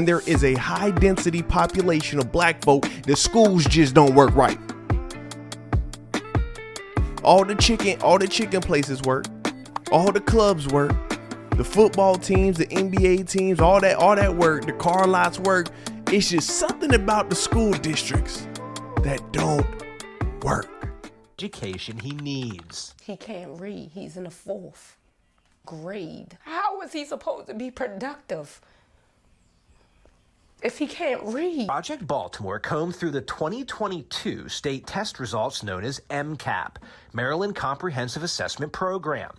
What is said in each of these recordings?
When there is a high density population of black folk, the schools just don't work right. All the chicken places work. All the clubs work. The football teams, the NBA teams, all that work. The car lots work. It's just something about the school districts that don't work. Education he needs. He can't read. He's in the 4th grade. How is he supposed to be productive if he can't read? Project Baltimore combed through the 2022 state test results known as MCAP, Maryland Comprehensive Assessment Program.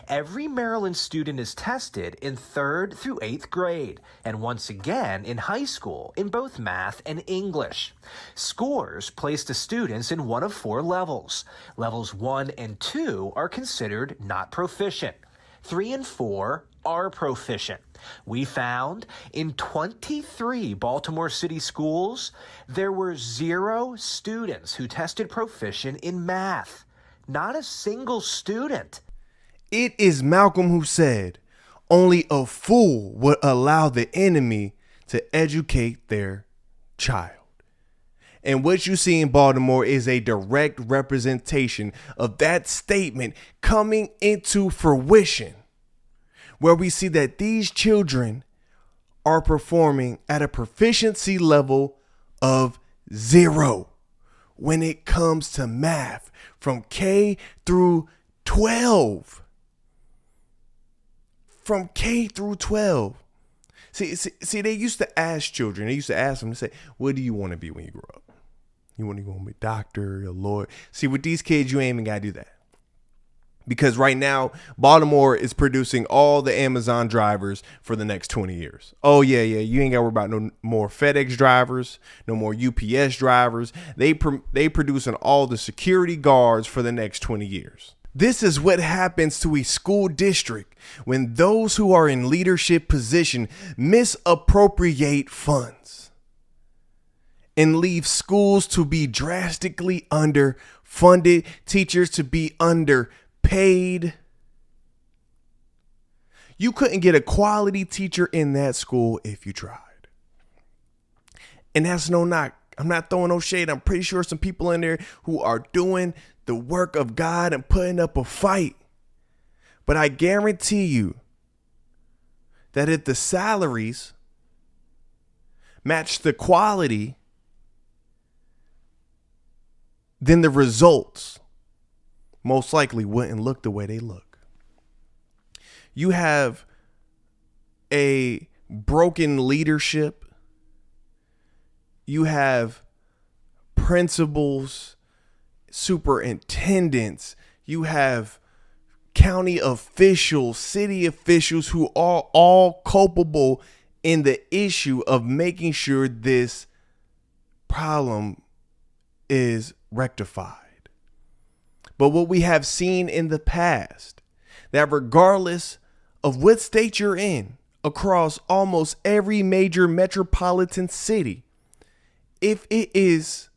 Every Maryland student is tested in 3rd through 8th grade, and once again in high school in both math and English. Scores place the students in one of 4 levels. Levels 1 and 2 are considered not proficient. 3 and 4 are proficient. We found in 23 Baltimore City schools, there were 0 students who tested proficient in math. Not a single student. It is Malcolm who said, only a fool would allow the enemy to educate their child. And what you see in Baltimore is a direct representation of that statement coming into fruition, where we see that these children are performing at a proficiency level of 0 when it comes to math from K through 12. From K through 12. See, they used to ask children, they used to ask them to say, what do you want to be when you grow up? You want to be a doctor, a lawyer? See, with these kids, you ain't even got to do that. Because right now, Baltimore is producing all the Amazon drivers for the next 20 years. Oh, yeah. You ain't got to worry about no more FedEx drivers, no more UPS drivers. They producing all the security guards for the next 20 years. This is what happens to a school district when those who are in leadership position misappropriate funds and leave schools to be drastically underfunded, teachers to be underpaid. You couldn't get a quality teacher in that school if you tried. And that's no knock. I'm not throwing no shade. I'm pretty sure some people in there who are doing the work of God and putting up a fight. But I guarantee you that if the salaries match the quality, then the results most likely wouldn't look the way they look. You have a broken leadership. You have principals, superintendents. You have county officials, city officials who are all culpable in the issue of making sure this problem is rectified. But what we have seen in the past, that regardless of what state you're in, across almost every major metropolitan city, if it is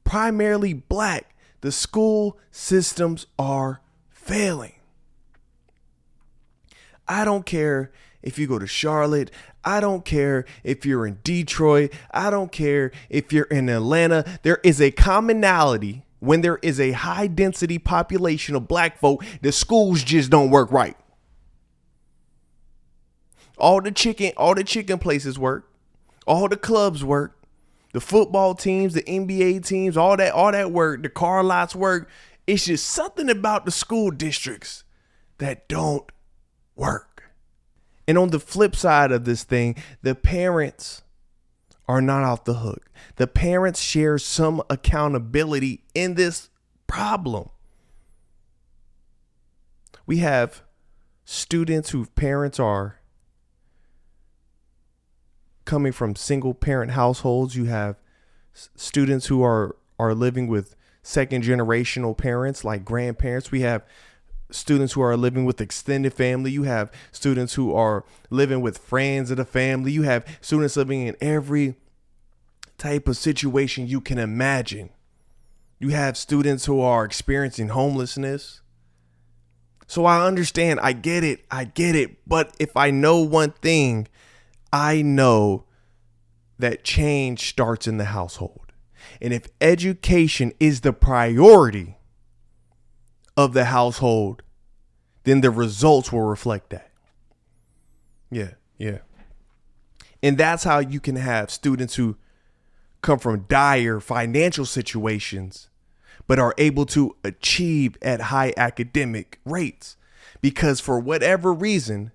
primarily black, the school systems are failing. I don't care if you go to Charlotte. I don't care if you're in Detroit. I don't care if you're in Atlanta. There is a commonality when there is a high density population of black folk. The schools just don't work right. All the chicken places work. All the clubs work. The football teams, the NBA teams, all that work. The car lots work. It's just something about the school districts that don't work. And on the flip side of this thing, the parents are not off the hook. The parents share some accountability in this problem. We have students whose parents are coming from single parent households. You have students who are living with second generational parents like grandparents. We have students who are living with extended family. You have students who are living with friends of the family. You have students living in every type of situation you can imagine. You have students who are experiencing homelessness. So I understand. I get it. But if I know one thing, I know that change starts in the household. And if education is the priority of the household, then the results will reflect that. Yeah. And that's how you can have students who come from dire financial situations, but are able to achieve at high academic rates. Because for whatever reason,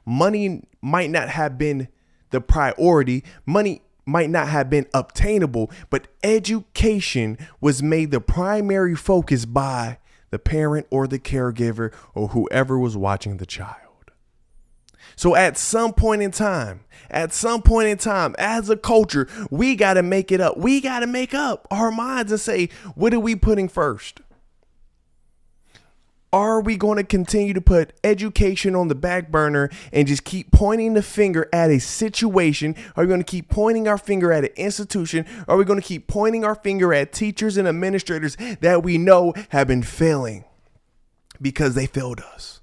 money might not have been the priority. Money might not have been obtainable, but education was made the primary focus by the parent or the caregiver or whoever was watching the child. So at some point in time, as a culture, we got to make it up. We got to make up our minds and say, what are we putting first? Are we going to continue to put education on the back burner and just keep pointing the finger at a situation? Are we going to keep pointing our finger at an institution? Are we going to keep pointing our finger at teachers and administrators that we know have been failing because they failed us?